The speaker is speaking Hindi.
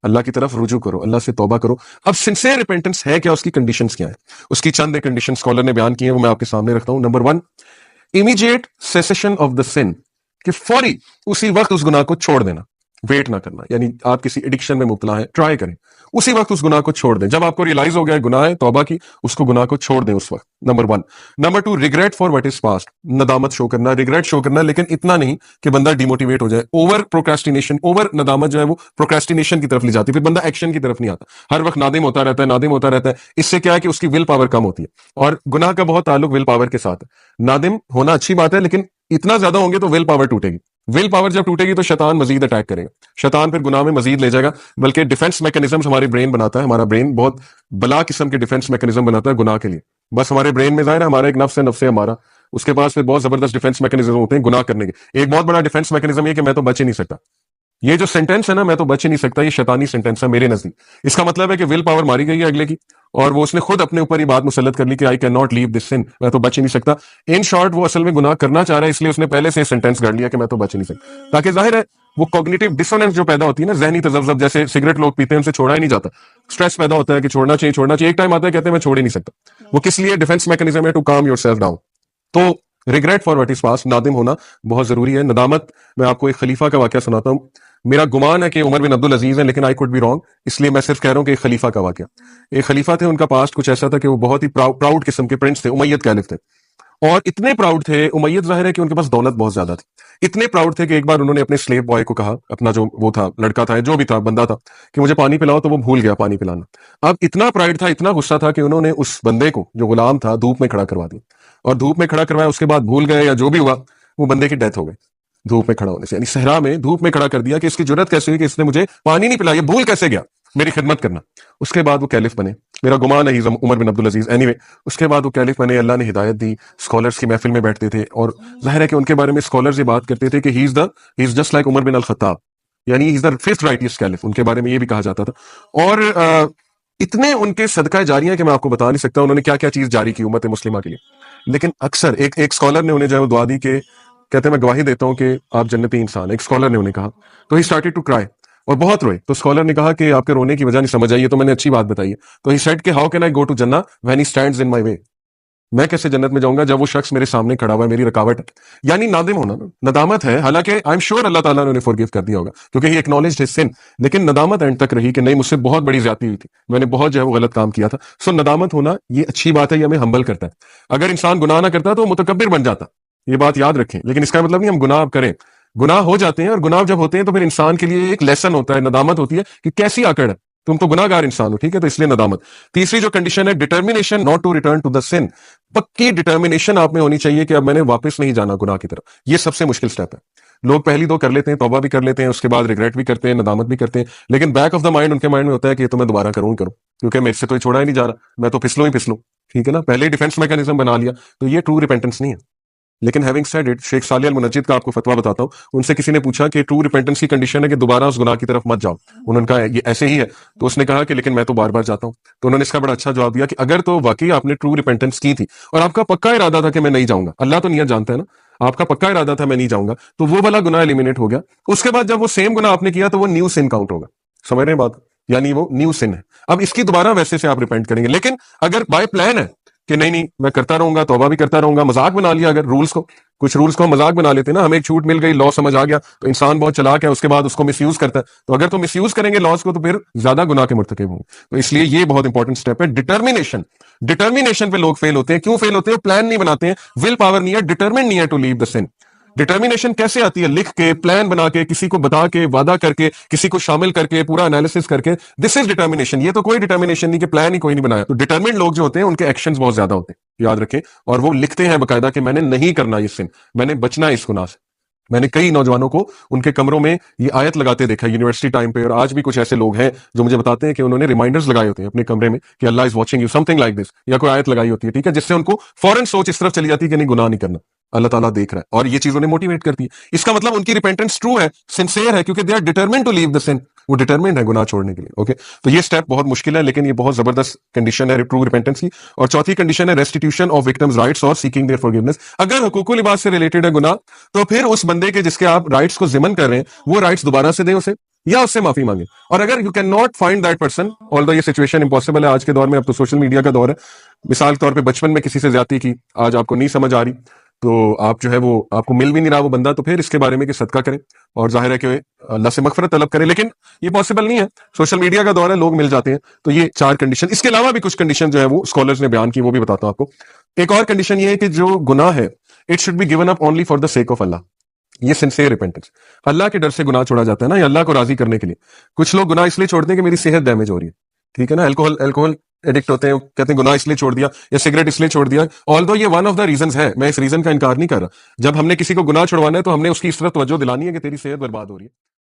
अल्लाह की तरफ रुजू करो, अल्लाह से तौबा करो। अब सिंसियर रिपेंटेंस है क्या, उसकी कंडीशंस क्या है? उसकी चंद कंडीशन स्कॉलर ने बयान की है, वो मैं आपके सामने रखता हूं। Number 1, immediate cessation of the sin, कि फौरी उसी वक्त उस गुनाह को छोड़ देना, वेट ना करना। यानी आप किसी एडिक्शन में मुब्तला है, ट्राई करें उसी वक्त उस गुनाह को छोड़ दें। जब आपको रियलाइज हो गया है गुनाह है, तौबा की, उसको गुनाह को छोड़ दें उस वक्त। Number 1। Number 2, regret for what is past, नदामत शो करना, रिग्रेट शो करना, लेकिन इतना नहीं कि बंदा डिमोटिवेट हो जाए। ओवर प्रोक्रेस्टिनेशन, ओवर नदामत जो है वो प्रोक्रेस्टिनेशन की तरफ ले जाती है, फिर बंदा एक्शन की तरफ नहीं आता, हर वक्त नादिम होता रहता है, नादिम होता रहता है। इससे क्या है कि उसकी विल पावर कम होती है, और गुनाह का बहुत ताल्लुक विल पावर के साथ है। नादिम होना अच्छी बात है, लेकिन इतना ज्यादा होंगे तो विल पावर टूटेगी। विल पावर जब टूटेगी तो शैतान मजीद अटैक करेगा, शैतान फिर गुनाह में मजीद ले जाएगा। बल्कि डिफेंस मैकेनिज्म हमारे ब्रेन बनाता है, हमारा ब्रेन बहुत बला किस्म के डिफेंस मैकेनिज्म बनाता है गुनाह के लिए। बस हमारे ब्रेन में जाहिर है हमारा एक नफ्स है, नफ्स है हमारा, उसके पास फिर बहुत जबरदस्त डिफेंस मैकेनिज्म होते हैं गुनाह करने के। एक बहुत बड़ा डिफेंस मैकेनिज्म है कि मैं तो बच ही नहीं सकता। ये जो सेंटेंस है ना, मैं तो बच ही नहीं सकता, ये शैतानी सेंटेंस है मेरे नजदीक। इसका मतलब है कि विल पावर मारी गई है अगले की, और वो उसने खुद अपने ऊपर ही बात मुसल्लत कर ली कि I can not leave this sin, मैं तो बच ही नहीं सकता। इन शॉर्ट वो असल में गुनाह करना चाह रहा है, इसलिए उसने पहले से सेंटेंस कर लिया कि मैं तो बच नहीं सकता, ताकि जाहिर है वो कॉग्निटिव डिसोनेंस जो पैदा होती है ना, जहनी तजब्जब, जैसे सिगरेट लोग पीते हैं उनसे छोड़ा ही नहीं जाता, स्ट्रेस पैदा होता है कि छोड़ना चाहिए छोड़ना चाहिए, एक टाइम आता है कहते हैं मैं छोड़ ही नहीं सकता। वो किस लिए? डिफेंस मैकेनिज्म है, टू काम योरसेल्फ डाउन। तो regret for what is past, Nadim होना बहुत जरूरी है। नदामत, मैं आपको एक खलीफा का वाकया सुनाता हूं। मेरा गुमान है कि उमर बिन अब्दुल अजीज है, लेकिन आई कुड बी रॉन्ग, इसलिए मैं सिर्फ कह रहा हूं कि एक खलीफा का वाकया। एक खलीफा थे, उनका पास्ट कुछ ऐसा था कि वो बहुत ही प्राउड किस्म के प्रिंस थे, उमैयद कैलिफ थे, और इतने प्राउड थे उमैयद, जाहिर है कि उनके पास दौलत बहुत ज्यादा थी। इतने प्राउड थे कि एक बार उन्होंने अपने स्लेव बॉय को कहा, अपना जो वो था लड़का था, जो भी था बंदा था, कि मुझे पानी पिलाओ, तो वो भूल गया पानी पिलाना। अब इतना प्राइड था, इतना गुस्सा था कि उन्होंने उस बंदे को, जो गुलाम था, धूप में खड़ा करवा दिया, और धूप में खड़ा करवाया, उसके बाद भूल गए या जो भी हुआ, वो बंदे की डेथ हो गई धूप में खड़ा होने से। यानी सहरा में धूप में खड़ा कर दिया कि इसकी जरूरत कैसे हुई कि इसने मुझे पानी नहीं पिलाया, भूल कैसे गया मेरी खिदमत करना। उसके बाद वो कैलिफ बने, मेरा गुमान है उमर बिन अब्दुल अजीज। एनीवे, उसके बाद वो कैलिफ बने, अल्लाह ने हिदायत दी, स्कॉलर्स की महफिल में बैठते थे, और जाहिर है कि उनके बारे में स्कॉलर्स ये बात करते थे कि he is just like Umar bin al Khattab, यानी he is the fifth righteous caliph, उनके बारे में ये भी कहा जाता था। और इतने उनके सदका जारियां कि मैं आपको बता नहीं सकता उन्होंने क्या क्या चीज जारी की उम्मत मुस्लिमा के लिए। लेकिन अक्सर एक स्कॉलर ने उन्हें जो है दुआ दी कि, कहते हैं मैं गवाही देता हूं कि आप जन्नती इंसान। एक स्कॉलर ने उन्हें कहा, तो ही स्टार्टेड टू क्राई, और बहुत रोए। तो स्कॉलर ने कहा कि आपके रोने की वजह नहीं समझ आई है, तो मैंने अच्छी बात बताई है। तो ही सेड कि how can I go to जन्नत when he stands in my way, मैं कैसे जन्नत में जाऊंगा जब वो शख्स मेरे सामने खड़ा हुआ है, मेरी रुकावट है। यानी नादिम होना, नदामत है, हालांकि आई एम श्योर अल्लाह ताला ने उन्हें फॉरगिव कर दिया होगा, क्योंकि ही एक्नॉलेज्ड हिज सिन, लेकिन नदामत एंड तक रही कि नहीं, मुझसे बहुत बड़ी ज्यादती हुई थी, मैंने बहुत जो है वो गलत काम किया था। सो नदामत होना ये अच्छी बात है, ये हमें हम्बल करता है। अगर इंसान गुनाह ना करता तो मुतकब्बिर बन जाता, ये बात याद रखें। लेकिन इसका मतलब नहीं हम गुनाह करें, गुनाह हो जाते हैं, और गुनाह जब होते हैं तो फिर इंसान के लिए एक लेसन होता है, नदामत होती है कि कैसी आकड़ है, तुम तो गुनाहगार इंसान हो, ठीक है, तो इसलिए नदामत। तीसरी जो कंडीशन है, determination not to return to the sin, पक्की डिटर्मिनेशन आप में होनी चाहिए कि अब मैंने वापस नहीं जाना गुनाह की तरफ। ये सबसे मुश्किल स्टेप है। लोग पहली दो कर लेते हैं, तौबा भी कर लेते हैं, उसके बाद रिग्रेट भी करते हैं, नदामत भी करते हैं, लेकिन बैक ऑफ द माइंड उनके माइंड में होता है कि ये तो मैं दोबारा करूं क्योंकि मेरे से तो छोड़ा ही नहीं जा रहा, मैं तो फिसलूं ही फिसलूं, ठीक है ना, पहले ही डिफेंस मैकेनिज्म बना लिया। तो ये ट्रू रिपेंटेंस नहीं है। लेकिन having said it, Sheikh Salih al Munajjid का आपको फतवा बताता हूं। उनसे किसी ने पूछा कि ट्रू रिपेंटेंस की कंडीशन है कि दोबारा उस गुनाह की तरफ मत जाओ, उन्होंने कहा ये ऐसे ही है। तो उसने कहा कि लेकिन मैं तो बार बार जाता हूं। तो उन्होंने इसका बड़ा अच्छा जवाब दिया कि अगर तो वाकई आपने ट्रू रिपेंटेंस की थी और आपका पक्का इरादा था कि मैं नहीं जाऊंगा, अल्लाह तो नियत जानता है ना, आपका पक्का इरादा था मैं नहीं जाऊंगा, तो वो वाला गुनाह एलिमिनेट हो गया। उसके बाद जब वो सेम गुनाह आपने किया तो वो न्यू सिन काउंट होगा। समझ रहे हैं बात? यानी वो न्यू सिन है। अब इसकी दोबारा वैसे से आप रिपेंट करेंगे। लेकिन अगर बाय प्लान है कि नहीं नहीं मैं करता रहूंगा, तौबा भी करता रहूंगा, मजाक बना लिया, अगर कुछ रूल्स को हम मजाक बना लेते हैं ना, हमें एक छूट मिल गई, लॉ समझ आ गया, तो इंसान बहुत चालाक है, उसके बाद उसको मिसयूज करता है। तो अगर तो मिसयूज करेंगे लॉज को तो फिर ज्यादा गुनाह के मुर्तकिब होंगे। तो इसलिए ये बहुत इंपॉर्टेंट स्टेप है, डिटर्मिनेशन पे लोग फेल होते हैं। क्यों फेल होते हैं? प्लान नहीं बनाते हैं, विल पावर नहीं है, डिटर्मिन नहीं है to leave the sin. Determination कैसे आती है? लिख के, प्लान बना के, किसी को बता के, वादा करके, किसी को शामिल करके, पूरा एनालिसिस करके, दिस इज डिटर्मिनेशन। ये तो कोई डिटर्मिनेशन नहीं कि प्लान ही कोई नहीं बनाया। तो डिटर्मिन्ड लोग जो होते हैं उनके एक्शंस बहुत ज्यादा होते हैं, याद रखें। और वो लिखते हैं बकायदा कि मैंने नहीं करना ये सिन, मैंने बचना है इस गुनाह से। मैंने कई नौजवानों को उनके कमरों में ये आयत लगाते देखा यूनिवर्सिटी टाइम पे, और आज भी कुछ ऐसे लोग हैं जो मुझे बताते हैं कि उन्होंने रिमाइंडर्स लगाए होते हैं अपने कमरे में कि Allah is watching you, something like this, या कोई आयत लगाई होती है, ठीक है, जिससे उनको फौरन सोच इस तरफ चली जाती है कि नहीं गुनाह नहीं करना, अल्लाह ताला देख रहा है, और ये चीज उन्हें मोटिवेट करती है। इसका मतलब उनकी रिपेंटेंस ट्रू है, सिंसियर है, क्योंकि they are determined to leave the sin, वो डिटरमिन्ड है गुनाह छोड़ने के लिए। ओके, तो ये स्टेप बहुत मुश्किल है, लेकिन ये बहुत जबरदस्त कंडीशन है ट्रू रिपेंटेंस की। और चौथी कंडीशन है रेस्टिट्यूशन ऑफ विक्टिम्स राइट्स और सीकिंग देयर फॉरगिवनेस। अगर हुकूकुल लिबास से रिलेटेड है गुनाह, तो फिर उस बंदे के जिसके आप राइट्स को जिमन कर रहे हैं, वो राइट्स दोबारा से दें उसे, या उससे माफी मांगे। और अगर you can not find that person, although ये सिचुएशन इंपॉसिबल है आज के दौर में, अब तो सोशल मीडिया का दौर है, मिसाल के तौर पे बचपन में किसी से ज्यादती की, आज आपको नहीं समझ आ रही, तो आप जो है वो आपको मिल भी नहीं रहा वो बंदा, तो फिर इसके बारे में कि सदका करें और जाहिर है कि अल्लाह से मगफरत तलब करें, लेकिन ये पॉसिबल नहीं है, सोशल मीडिया का दौर है, लोग मिल जाते हैं। तो ये 4 कंडीशन, इसके अलावा भी कुछ कंडीशन जो है वो स्कॉलर्स ने बयान की, वो भी बताता हूं आपको। एक और कंडीशन ये है कि जो गुनाह है, it should be given up only for the sake of Allah. ये सिंसियर रिपेंटेंस, अल्लाह के डर से गुनाह छोड़ा जाता है ना, या अल्लाह को राजी करने के लिए। कुछ लोग गुनाह इसलिए छोड़ते हैं कि मेरी सेहत डैमेज हो रही है, ठीक है ना, अल्कोहल अल्कोहल एडिक्ट होते हैं, कहते हैं गुनाह इसलिए छोड़ दिया, या सिगरेट इसलिए छोड़ दिया। ऑल्दो ये वन ऑफ द रीजंस है, मैं इस रीजन का इनकार नहीं कर रहा। जब हमने किसी को गुनाह छुड़वाना है तो हमने उसकी इस तरफ तवज्जो दिलानी है कि तेरी सेहत बर्बाद हो रही है।